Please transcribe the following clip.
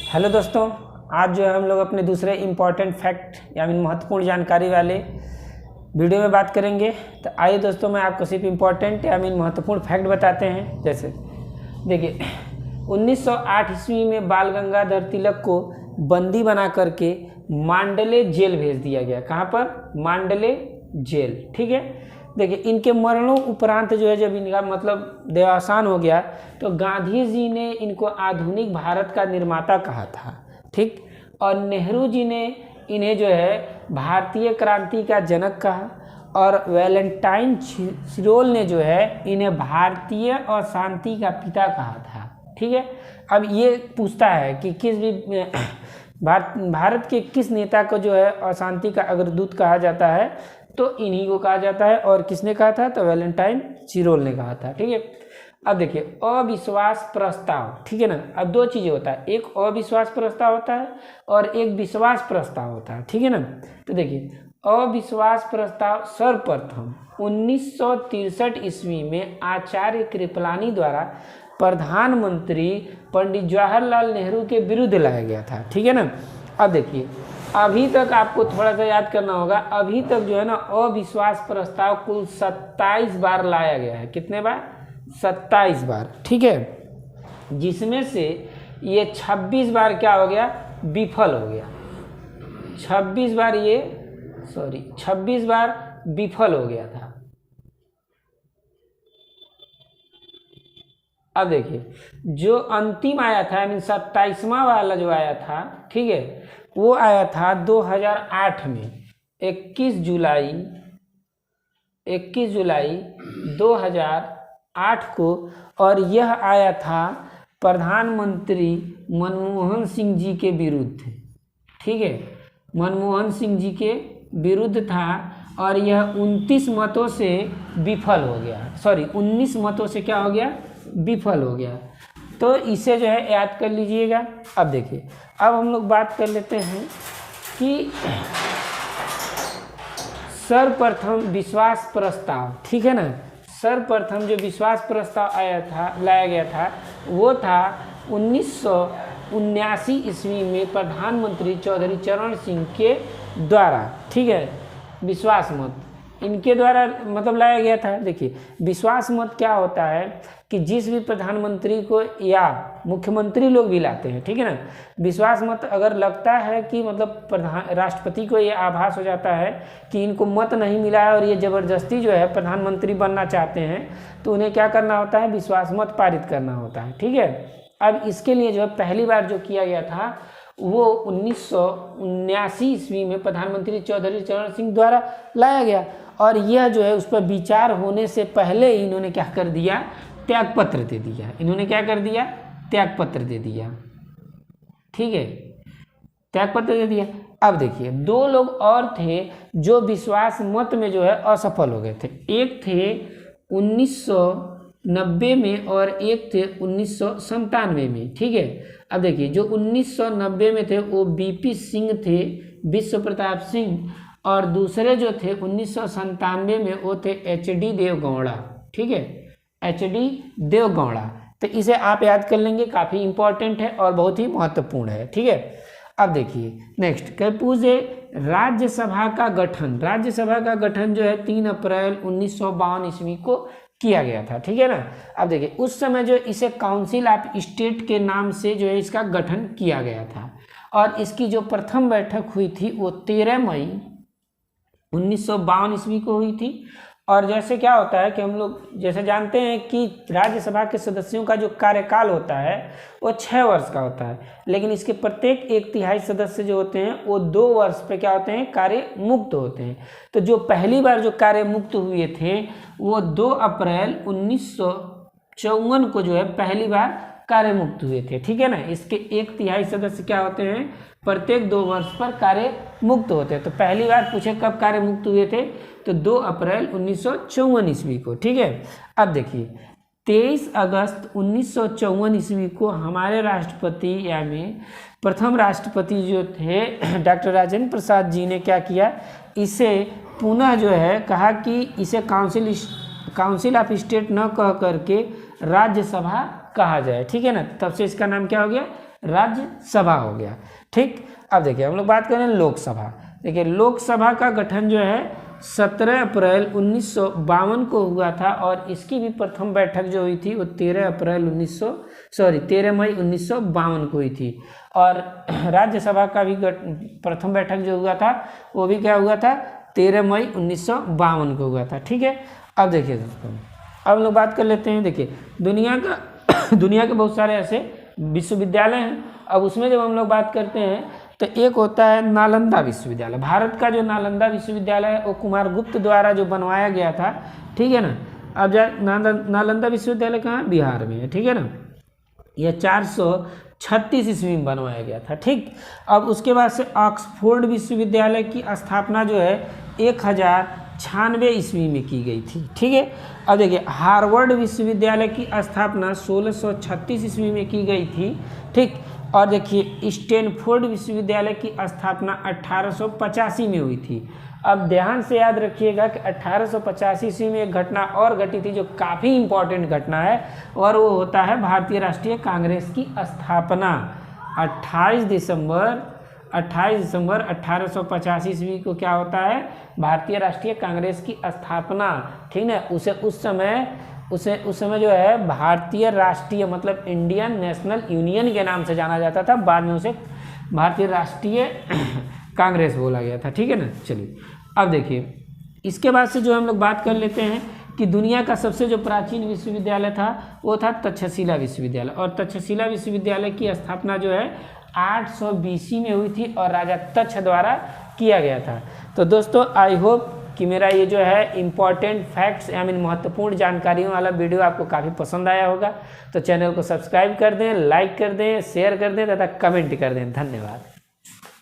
Hello दोस्तों, आज जो है हम लोग अपने दूसरे इम्पॉर्टेंट फैक्ट या महत्वपूर्ण जानकारी वाले वीडियो में बात करेंगे। तो आइए दोस्तों, मैं आपको सिर्फ इम्पॉर्टेंट या महत्वपूर्ण फैक्ट बताते हैं। जैसे देखिए, 1908 ईस्वी में बाल गंगाधर तिलक को बंदी बना करके मांडले जेल भेज दिया गया। कहाँ पर? मांडले जेल। ठीक है। देखिए, इनके मरणों उपरांत जो है, जब इनका मतलब देहावसान हो गया, तो गांधी जी ने इनको आधुनिक भारत का निर्माता कहा था। ठीक। और नेहरू जी ने इन्हें जो है भारतीय क्रांति का जनक कहा, और वैलेंटाइन चिरोल ने जो है इन्हें भारतीय और शांति का पिता कहा था। ठीक है। अब ये पूछता है कि किस भी भारत के किस नेता को जो है अशांति का अग्रदूत कहा जाता है, तो इन्हीं को कहा जाता है। और किसने कहा था? तो वैलेंटाइन चिरोल ने कहा था। ठीक है। अब देखिए, अविश्वास प्रस्ताव। ठीक है ना। अब दो चीज़ें होता है, एक अविश्वास प्रस्ताव होता है और एक विश्वास प्रस्ताव होता है। ठीक है ना। तो देखिए, अविश्वास प्रस्ताव सर्वप्रथम 1963 ईस्वी में आचार्य कृपलानी द्वारा प्रधानमंत्री पंडित जवाहरलाल नेहरू के विरुद्ध लाया गया था। ठीक है ना। अब देखिए, अभी तक आपको थोड़ा सा याद करना होगा, अभी तक जो है ना अविश्वास प्रस्ताव कुल 27 बार लाया गया है। कितने बार? 27 बार। ठीक है। जिसमें से ये 26 बार क्या हो गया? विफल हो गया। 26 बार विफल हो गया था। अब देखिए, जो अंतिम आया था, यानी 27वां वाला जो आया था, ठीक है, वो आया था 2008 में 21 जुलाई 2008 को। और यह आया था प्रधानमंत्री मनमोहन सिंह जी के विरुद्ध। ठीक है। मनमोहन सिंह जी के विरुद्ध था, और यह 29 मतों से विफल हो गया। 19 मतों से क्या हो गया? विफल हो गया। तो इसे जो है याद कर लीजिएगा। अब देखिए, अब हम लोग बात कर लेते हैं कि सर्वप्रथम विश्वास प्रस्ताव। ठीक है ना। सर्वप्रथम जो विश्वास प्रस्ताव लाया गया था, वो था 1979 ईस्वी में प्रधानमंत्री चौधरी चरण सिंह के द्वारा। ठीक है। विश्वास मत इनके द्वारा मतलब लाया गया था। देखिए, विश्वास मत क्या होता है कि जिस भी प्रधानमंत्री को या मुख्यमंत्री लोग भी लाते हैं, ठीक है ना, विश्वास मत अगर लगता है कि मतलब राष्ट्रपति को ये आभास हो जाता है कि इनको मत नहीं मिला है और ये ज़बरदस्ती जो है प्रधानमंत्री बनना चाहते हैं, तो उन्हें क्या करना होता है? विश्वास मत पारित करना होता है। ठीक है। अब इसके लिए जो है पहली बार जो किया गया था, वो 1979 ईस्वी में प्रधानमंत्री चौधरी चरण सिंह द्वारा लाया गया। और यह जो है उस पर विचार होने से पहले ही इन्होंने क्या कर दिया? त्यागपत्र दे दिया। इन्होंने क्या कर दिया? त्यागपत्र दे दिया। ठीक है। त्यागपत्र दे दिया। अब देखिए, दो लोग और थे जो विश्वास मत में जो है असफल हो गए थे। एक थे 1990 में और एक थे 1997 में। ठीक है। अब देखिए, जो 1990 में थे वो बीपी सिंह थे, विश्व प्रताप सिंह, और दूसरे जो थे 1997 में वो थे एचडी देवगौड़ा। ठीक है। एचडी देवगौड़ा। तो इसे आप याद कर लेंगे, काफ़ी इंपॉर्टेंट है और बहुत ही महत्वपूर्ण है। ठीक है। अब देखिए नेक्स्ट, क्या पूछे? राज्यसभा का गठन। राज्यसभा का गठन जो है 3 अप्रैल 1952 ईस्वी को किया गया था। ठीक है ना। अब देखिए, उस समय जो इसे काउंसिल ऑफ स्टेट के नाम से जो है इसका गठन किया गया था, और इसकी जो प्रथम बैठक हुई थी वो 13 मई 1952 ईस्वी को हुई थी। और जैसे क्या होता है कि हम लोग जैसे जानते हैं कि राज्यसभा के सदस्यों का जो कार्यकाल होता है वो 6 वर्ष का होता है, लेकिन इसके प्रत्येक 1/3 सदस्य जो होते हैं वो 2 वर्ष पे क्या होते हैं? कार्य मुक्त होते हैं। तो जो पहली बार जो कार्य मुक्त हुए थे वो 2 अप्रैल 1954 को जो है पहली बार कार्य मुक्त हुए थे। ठीक है ना। इसके 1/3 सदस्य क्या होते हैं? प्रत्येक 2 वर्ष पर कार्य मुक्त होते हैं। तो पहली बार पूछे कब कार्य मुक्त हुए थे? तो 2 अप्रैल 1954 ईस्वी को। ठीक है। अब देखिए, 23 अगस्त 1954 ईस्वी को हमारे राष्ट्रपति यानी प्रथम राष्ट्रपति जो थे डॉक्टर राजेंद्र प्रसाद जी ने क्या किया? इसे पुनः जो है कहा कि इसे काउंसिल ऑफ स्टेट न कह करके राज्यसभा कहा जाए। ठीक है ना। तब से इसका नाम क्या हो गया? राज्यसभा हो गया। ठीक, अब देखिए हम लोग बात करें लोकसभा। देखिए लोकसभा का गठन जो है 17 अप्रैल 1952 को हुआ था और इसकी भी प्रथम बैठक जो हुई थी वो 13 मई 1952 को हुई थी। और राज्यसभा का भी प्रथम बैठक जो हुआ था वो भी क्या हुआ था, 13 मई 1952 को हुआ था। ठीक है, अब देखिए दोस्तों, अब लोग बात कर लेते हैं। देखिए दुनिया के बहुत सारे ऐसे विश्वविद्यालय हैं। अब उसमें जब हम लोग बात करते हैं तो एक होता है नालंदा विश्वविद्यालय। भारत का जो नालंदा विश्वविद्यालय है वो कुमारगुप्त द्वारा जो बनवाया गया था, ठीक है ना। अब नालंदा विश्वविद्यालय कहाँ, बिहार में है, ठीक है ना। यह 436 ईस्वी में बनवाया गया था। ठीक, अब उसके बाद से ऑक्सफोर्ड विश्वविद्यालय की स्थापना जो है 1096 ईस्वी में की गई थी। ठीक है, अब देखिए हार्वर्ड विश्वविद्यालय की स्थापना 1636 ईस्वी में की गई थी। ठीक, और देखिए स्टैनफोर्ड विश्वविद्यालय की स्थापना 1885 में हुई थी। अब ध्यान से याद रखिएगा कि 1885 ईस्वी में एक घटना और घटी थी जो काफ़ी इम्पॉर्टेंट घटना है, और वो होता है भारतीय राष्ट्रीय कांग्रेस की स्थापना। 28 दिसंबर 1885 ईस्वी को क्या होता है, भारतीय राष्ट्रीय कांग्रेस की स्थापना। ठीक है, उस समय जो है भारतीय राष्ट्रीय मतलब इंडियन नेशनल यूनियन के नाम से जाना जाता था, बाद में उसे भारतीय राष्ट्रीय कांग्रेस बोला गया था। ठीक है ना। चलिए अब देखिए इसके बाद से जो हम लोग बात कर लेते हैं कि दुनिया का सबसे जो प्राचीन विश्वविद्यालय था वो था तक्षशिला विश्वविद्यालय, और तक्षशिला विश्वविद्यालय की स्थापना जो है 800 BC में हुई थी और राजा तक्ष द्वारा किया गया था। तो दोस्तों आई होप कि मेरा ये जो है इम्पॉर्टेंट फैक्ट्स या मीन महत्वपूर्ण जानकारियों वाला वीडियो आपको काफ़ी पसंद आया होगा। तो चैनल को सब्सक्राइब कर दें, लाइक कर दें, शेयर कर दें तथा कमेंट कर दें। धन्यवाद।